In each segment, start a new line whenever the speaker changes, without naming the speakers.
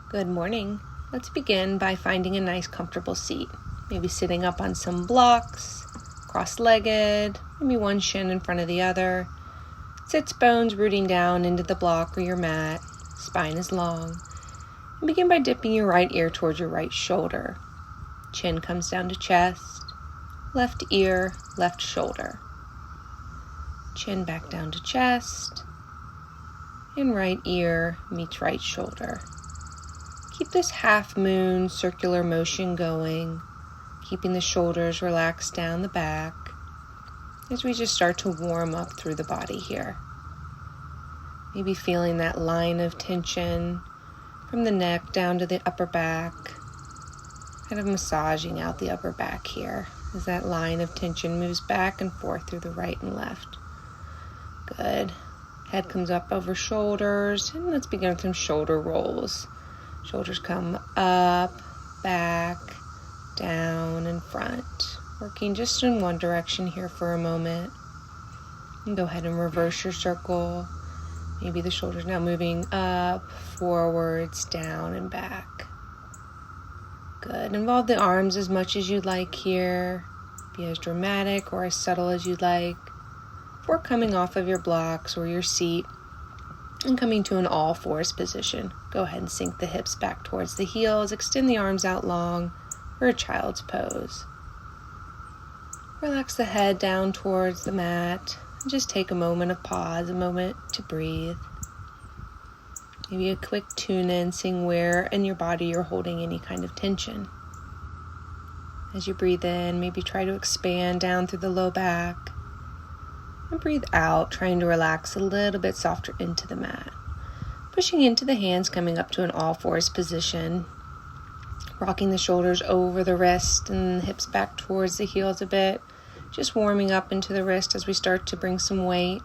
Good morning. Let's begin by finding a nice comfortable seat. Maybe sitting up on some blocks, cross-legged, maybe one shin in front of the other. Sits bones rooting down into the block or your mat. Spine is long. And begin by dipping your right ear towards your right shoulder. Chin comes down to chest. Left ear, left shoulder. Chin back down to chest. And right ear meets right shoulder. Keep this half moon circular motion going, keeping the shoulders relaxed down the back as we just start to warm up through the body here. Maybe feeling that line of tension from the neck down to the upper back, kind of massaging out the upper back here as that line of tension moves back and forth through the right and left. Good. Head comes up over shoulders, and let's begin with some shoulder rolls. Shoulders come up, back, down, and front. Working just in one direction here for a moment. And go ahead and reverse your circle. Maybe the shoulders now moving up, forwards, down, and back. Good. Involve the arms as much as you'd like here. Be as dramatic or as subtle as you'd like. Before coming off of your blocks or your seat and coming to an all fours position. Go ahead and sink the hips back towards the heels. Extend the arms out long for a child's pose. Relax the head down towards the mat. And just take a moment of pause, a moment to breathe. Maybe a quick tune in, seeing where in your body you're holding any kind of tension. As you breathe in, maybe try to expand down through the low back. And breathe out, trying to relax a little bit softer into the mat. Pushing into the hands, coming up to an all fours position. Rocking the shoulders over the wrist and the hips back towards the heels a bit. Just warming up into the wrist as we start to bring some weight.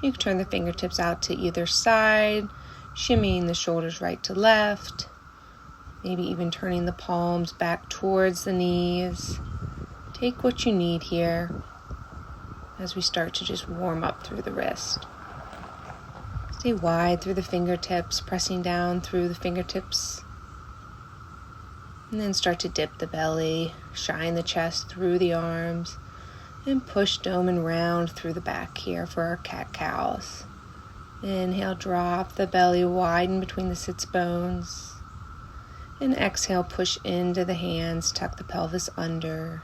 You can turn the fingertips out to either side, shimmying the shoulders right to left. Maybe even turning the palms back towards the knees. Take what you need here as we start to just warm up through the wrist. Stay wide through the fingertips, pressing down through the fingertips. And then start to dip the belly, shine the chest through the arms, and push dome and round through the back here for our cat-cows. Inhale, drop the belly, widen between the sits bones. And exhale, push into the hands, tuck the pelvis under.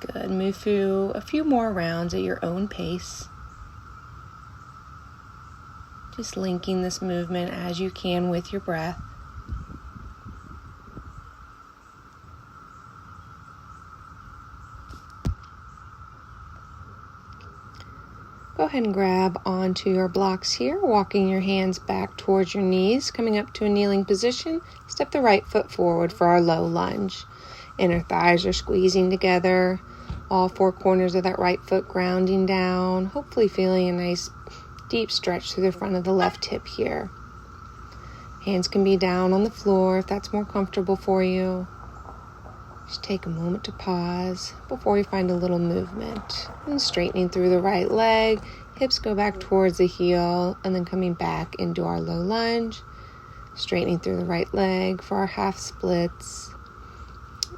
Good. Move through a few more rounds at your own pace. Just linking this movement as you can with your breath. Go ahead and grab onto your blocks here, walking your hands back towards your knees, coming up to a kneeling position. Step the right foot forward for our low lunge. Inner thighs are squeezing together. All four corners of that right foot grounding down, hopefully feeling a nice deep stretch through the front of the left hip here. Hands can be down on the floor if that's more comfortable for you. Just take a moment to pause before we find a little movement. And straightening through the right leg, hips go back towards the heel, and then coming back into our low lunge. Straightening through the right leg for our half splits.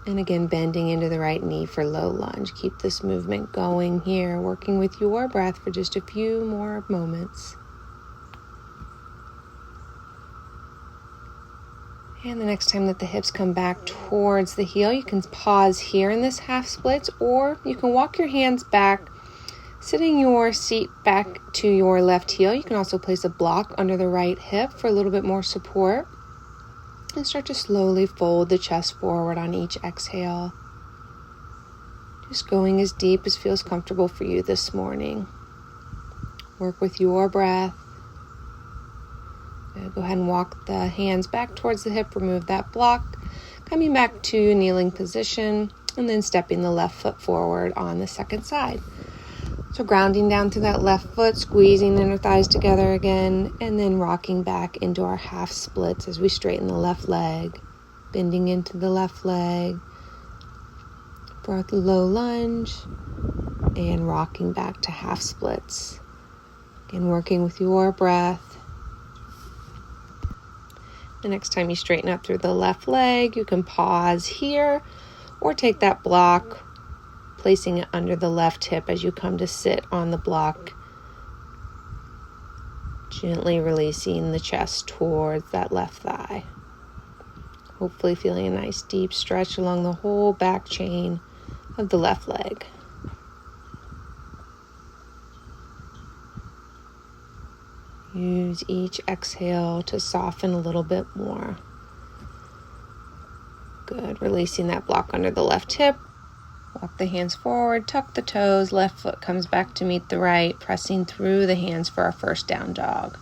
And again, bending into the right knee for low lunge. Keep this movement going here, working with your breath for just a few more moments. And the next time that the hips come back towards the heel, you can pause here in this half splits, or you can walk your hands back, sitting your seat back to your left heel. You can also place a block under the right hip for a little bit more support. And start to slowly fold the chest forward on each exhale. Just going as deep as feels comfortable for you this morning. Work with your breath. Go ahead and walk the hands back towards the hip, remove that block. Coming back to kneeling position, and then stepping the left foot forward on the second side. So grounding down through that left foot, squeezing the inner thighs together again, and then rocking back into our half splits as we straighten the left leg, bending into the left leg for a low lunge, and rocking back to half splits. Again, working with your breath. The next time you straighten up through the left leg, you can pause here or take that block, placing it under the left hip as you come to sit on the block, gently releasing the chest towards that left thigh. Hopefully feeling a nice deep stretch along the whole back chain of the left leg. Use each exhale to soften a little bit more. Good. Releasing that block under the left hip. Walk the hands forward, tuck the toes, left foot comes back to meet the right, pressing through the hands for our first down dog.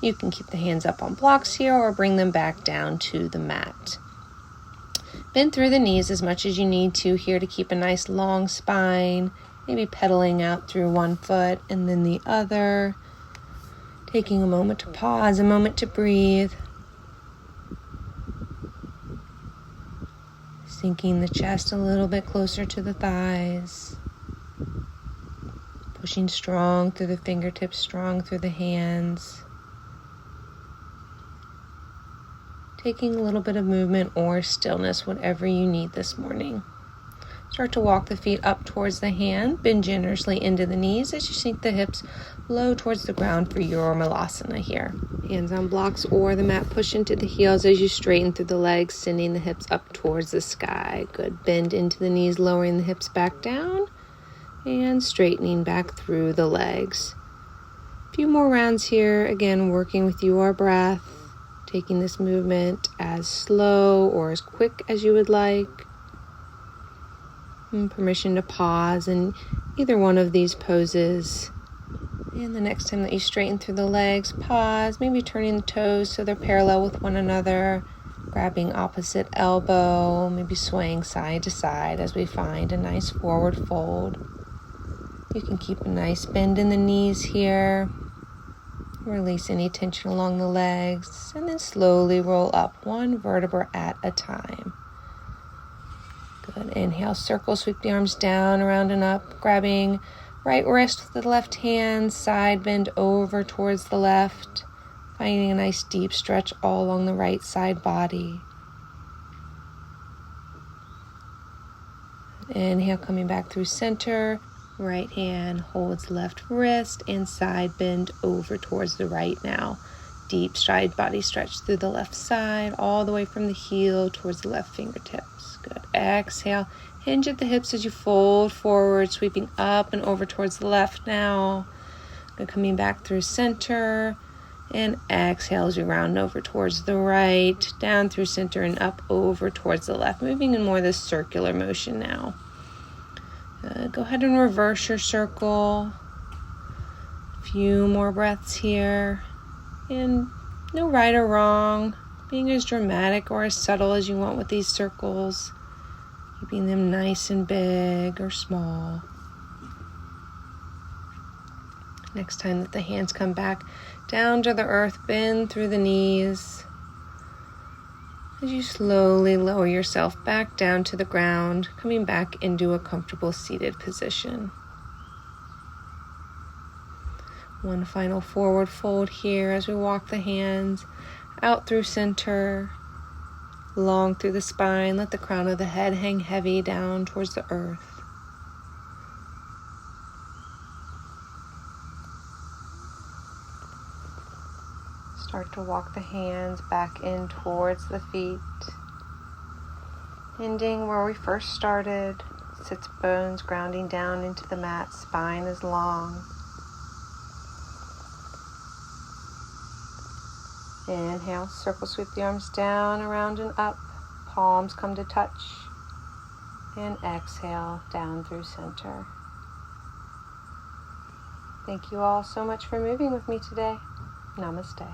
You can keep the hands up on blocks here or bring them back down to the mat. Bend through the knees as much as you need to here to keep a nice long spine, maybe pedaling out through one foot and then the other. Taking a moment to pause, a moment to breathe. Sinking the chest a little bit closer to the thighs. Pushing strong through the fingertips, strong through the hands. Taking a little bit of movement or stillness, whatever you need this morning. Start to walk the feet up towards the hand. Bend generously into the knees as you sink the hips low towards the ground for your malasana here. Hands on blocks or the mat, push into the heels as you straighten through the legs, sending the hips up towards the sky. Good. Bend into the knees, lowering the hips back down and straightening back through the legs. A few more rounds here. Again, working with your breath, taking this movement as slow or as quick as you would like. And permission to pause in either one of these poses. And the next time that you straighten through the legs, pause, maybe turning the toes so they're parallel with one another, grabbing opposite elbow, maybe swaying side to side as we find a nice forward fold. You can keep a nice bend in the knees here. Release any tension along the legs, and then slowly roll up one vertebra at a time. Good. Inhale, circle, sweep the arms down, around and up, grabbing right wrist with the left hand, side bend over towards the left, finding a nice deep stretch all along the right side body. Inhale, coming back through center, right hand holds left wrist and side bend over towards the right now. Deep side body stretch through the left side, all the way from the heel towards the left fingertips. Good. Exhale. Hinge at the hips as you fold forward, sweeping up and over towards the left now. Good. Coming back through center. And exhale as you round over towards the right, down through center and up over towards the left. Moving in more of this circular motion now. Go ahead and reverse your circle. A few more breaths here. And no right or wrong. Being as dramatic or as subtle as you want with these circles. Keeping them nice and big or small. Next time that the hands come back down to the earth, bend through the knees. As you slowly lower yourself back down to the ground, coming back into a comfortable seated position. One final forward fold here as we walk the hands out through center, long through the spine. Let the crown of the head hang heavy down towards the earth. Start to walk the hands back in towards the feet, ending where we first started. Sits bones grounding down into the mat, spine is long. Inhale, circle, sweep the arms down, around and up. Palms come to touch. And exhale, down through center. Thank you all so much for moving with me today. Namaste.